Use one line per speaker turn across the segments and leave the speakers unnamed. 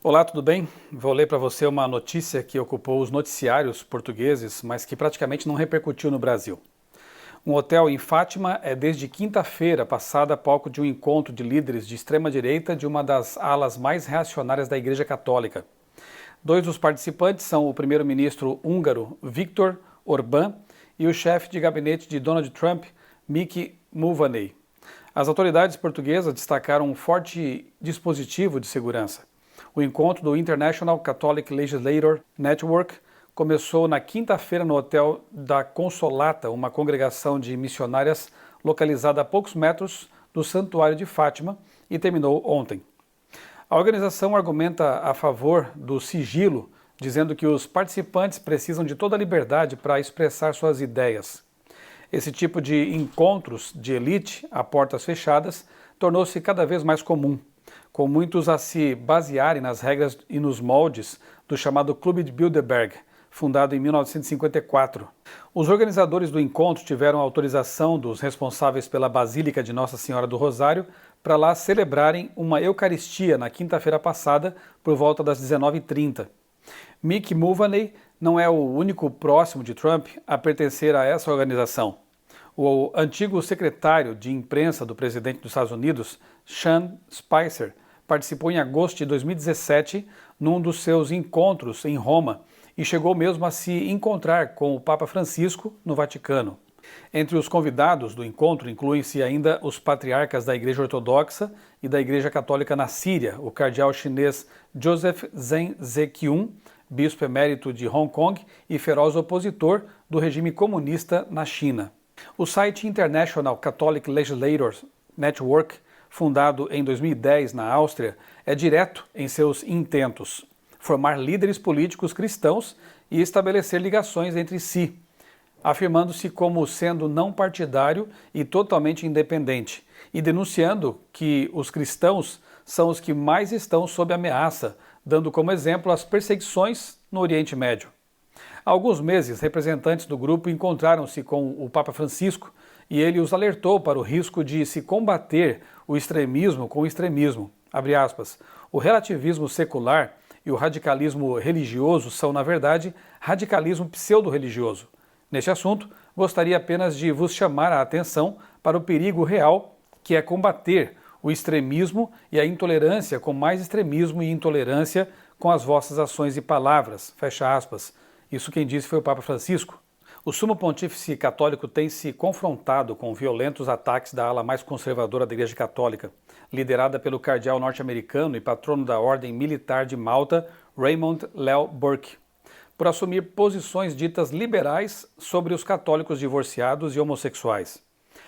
Olá, tudo bem? Vou ler para você uma notícia que ocupou os noticiários portugueses, mas que praticamente não repercutiu no Brasil. Um hotel em Fátima é desde quinta-feira passada palco de um encontro de líderes de extrema-direita de uma das alas mais reacionárias da Igreja Católica. Dois dos participantes são o primeiro-ministro húngaro Viktor Orbán e o chefe de gabinete de Donald Trump, Mick Mulvaney. As autoridades portuguesas destacaram um forte dispositivo de segurança. O encontro do International Catholic Legislator Network começou na quinta-feira no Hotel da Consolata, uma congregação de missionárias localizada a poucos metros do Santuário de Fátima, e terminou ontem. A organização argumenta a favor do sigilo, dizendo que os participantes precisam de toda a liberdade para expressar suas ideias. Esse tipo de encontros de elite a portas fechadas tornou-se cada vez mais comum, com muitos a se basearem nas regras e nos moldes do chamado Clube de Bilderberg, fundado em 1954. Os organizadores do encontro tiveram autorização dos responsáveis pela Basílica de Nossa Senhora do Rosário para lá celebrarem uma Eucaristia na quinta-feira passada, por volta das 19h30. Mick Mulvaney não é o único próximo de Trump a pertencer a essa organização. O antigo secretário de imprensa do presidente dos Estados Unidos, Sean Spicer, participou em agosto de 2017 num dos seus encontros em Roma e chegou mesmo a se encontrar com o Papa Francisco no Vaticano. Entre os convidados do encontro incluem-se ainda os patriarcas da Igreja Ortodoxa e da Igreja Católica na Síria, o cardeal chinês Joseph Zen Zekyun, bispo emérito de Hong Kong e feroz opositor do regime comunista na China. O site International Catholic Legislators Network, fundado em 2010 na Áustria, é direto em seus intentos: formar líderes políticos cristãos e estabelecer ligações entre si, afirmando-se como sendo não partidário e totalmente independente, e denunciando que os cristãos são os que mais estão sob ameaça, dando como exemplo as perseguições no Oriente Médio. Há alguns meses, representantes do grupo encontraram-se com o Papa Francisco e ele os alertou para o risco de se combater o extremismo com o extremismo. Abre aspas, o relativismo secular e o radicalismo religioso são, na verdade, radicalismo pseudo-religioso. Neste assunto, gostaria apenas de vos chamar a atenção para o perigo real que é combater o extremismo e a intolerância com mais extremismo e intolerância com as vossas ações e palavras. Fecha aspas. Isso quem disse foi o Papa Francisco. O Sumo Pontífice Católico tem se confrontado com violentos ataques da ala mais conservadora da Igreja Católica, liderada pelo cardeal norte-americano e patrono da Ordem Militar de Malta, Raymond Leo Burke, por assumir posições ditas liberais sobre os católicos divorciados e homossexuais.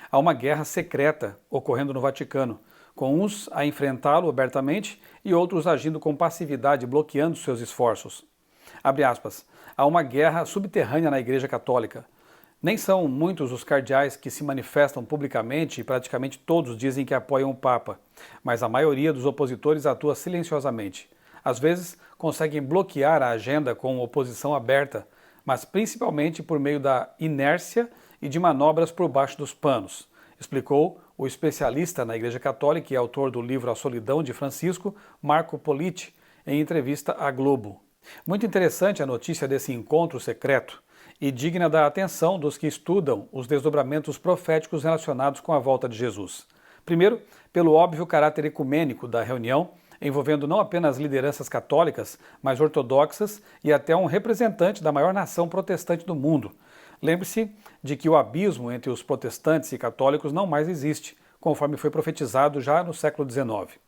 Há uma guerra secreta ocorrendo no Vaticano, com uns a enfrentá-lo abertamente e outros agindo com passividade, bloqueando seus esforços. Abre aspas, há uma guerra subterrânea na Igreja Católica. Nem são muitos os cardeais que se manifestam publicamente e praticamente todos dizem que apoiam o Papa, mas a maioria dos opositores atua silenciosamente. Às vezes, conseguem bloquear a agenda com oposição aberta, mas principalmente por meio da inércia e de manobras por baixo dos panos, explicou o especialista na Igreja Católica e autor do livro A Solidão de Francisco, Marco Politi, em entrevista à Globo. Muito interessante a notícia desse encontro secreto e digna da atenção dos que estudam os desdobramentos proféticos relacionados com a volta de Jesus. Primeiro, pelo óbvio caráter ecumênico da reunião, envolvendo não apenas lideranças católicas, mas ortodoxas e até um representante da maior nação protestante do mundo. Lembre-se de que o abismo entre os protestantes e católicos não mais existe, conforme foi profetizado já no século XIX.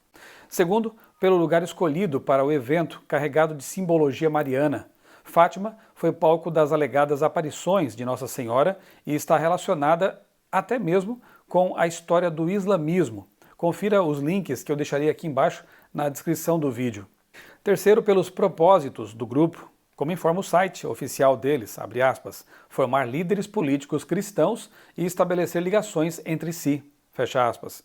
Segundo, pelo lugar escolhido para o evento carregado de simbologia mariana. Fátima foi palco das alegadas aparições de Nossa Senhora e está relacionada até mesmo com a história do islamismo. Confira os links que eu deixarei aqui embaixo na descrição do vídeo. Terceiro, pelos propósitos do grupo, como informa o site oficial deles, abre aspas, formar líderes políticos cristãos e estabelecer ligações entre si, fecha aspas.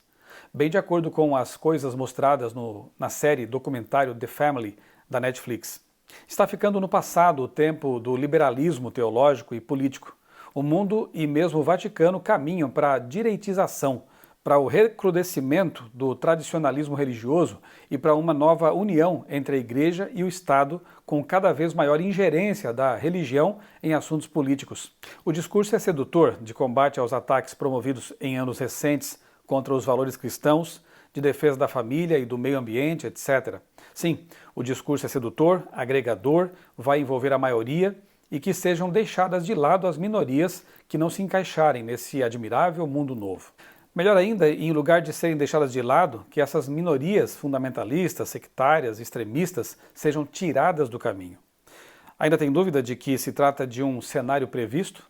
Bem de acordo com as coisas mostradas na série documentário The Family, da Netflix. Está ficando no passado o tempo do liberalismo teológico e político. O mundo e mesmo o Vaticano caminham para a direitização, para o recrudescimento do tradicionalismo religioso e para uma nova união entre a Igreja e o Estado, com cada vez maior ingerência da religião em assuntos políticos. O discurso é sedutor de combate aos ataques promovidos em anos recentes contra os valores cristãos, de defesa da família e do meio ambiente, etc. Sim, o discurso é sedutor, agregador, vai envolver a maioria e que sejam deixadas de lado as minorias que não se encaixarem nesse admirável mundo novo. Melhor ainda, em lugar de serem deixadas de lado, que essas minorias fundamentalistas, sectárias, extremistas sejam tiradas do caminho. Ainda tem dúvida de que se trata de um cenário previsto?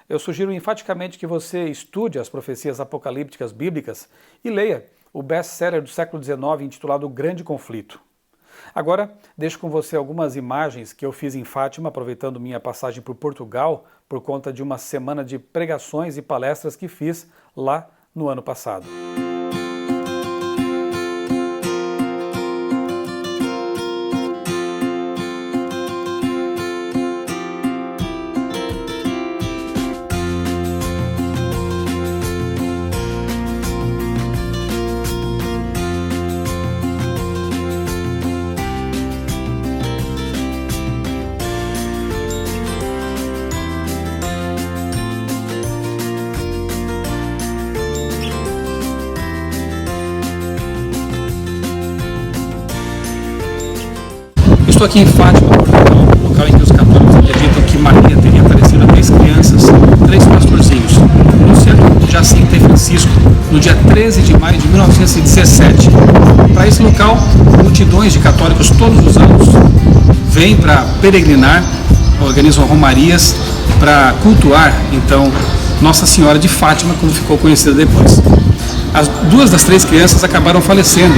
Eu sugiro enfaticamente que você estude as profecias apocalípticas bíblicas e leia o best-seller do século XIX intitulado O Grande Conflito. Agora, deixo com você algumas imagens que eu fiz em Fátima, aproveitando minha passagem por Portugal, por conta de uma semana de pregações e palestras que fiz lá no ano passado. Estou aqui em Fátima, Portugal, local em que os católicos acreditam que Maria teria aparecido a 3 crianças, 3 pastorzinhos, Lúcia, Jacinta e Francisco, no dia 13 de maio de 1917. Para esse local, multidões de católicos todos os anos vêm para peregrinar, organizam romarias para cultuar, então, Nossa Senhora de Fátima, como ficou conhecida depois. As 2 das 3 crianças acabaram falecendo,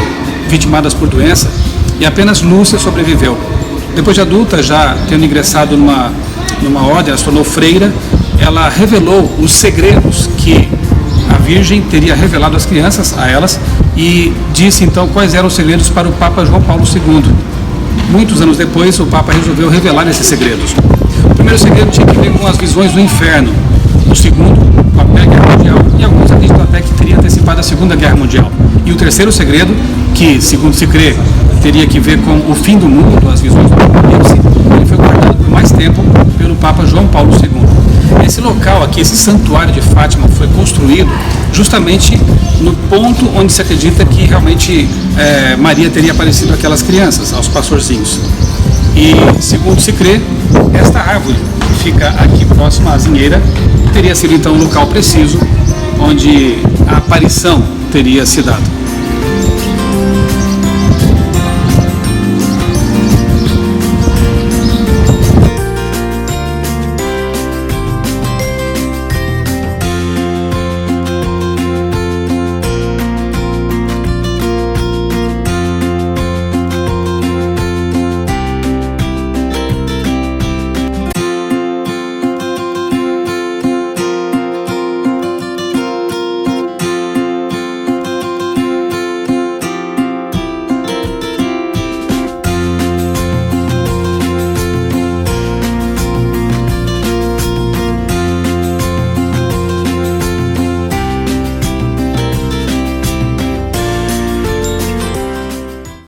vitimadas por doença, e apenas Lúcia sobreviveu. Depois de adulta, já tendo ingressado numa ordem, ela se tornou freira, ela revelou os segredos que a Virgem teria revelado às crianças, a elas, e disse então quais eram os segredos para o Papa João Paulo II. Muitos anos depois, o Papa resolveu revelar esses segredos. O primeiro segredo tinha que ver com as visões do inferno. O segundo, com a Primeira Guerra Mundial, e alguns acreditam até que teria antecipado a Segunda Guerra Mundial. E o terceiro segredo, que, segundo se crê, teria que ver com o fim do mundo, as visões do Apocalipse, ele foi guardado por mais tempo pelo Papa João Paulo II. Esse local aqui, esse santuário de Fátima, foi construído justamente no ponto onde se acredita que realmente Maria teria aparecido àquelas crianças, aos pastorzinhos. E, segundo se crê, esta árvore que fica aqui próxima à azinheira teria sido então o local preciso onde a aparição teria se dado.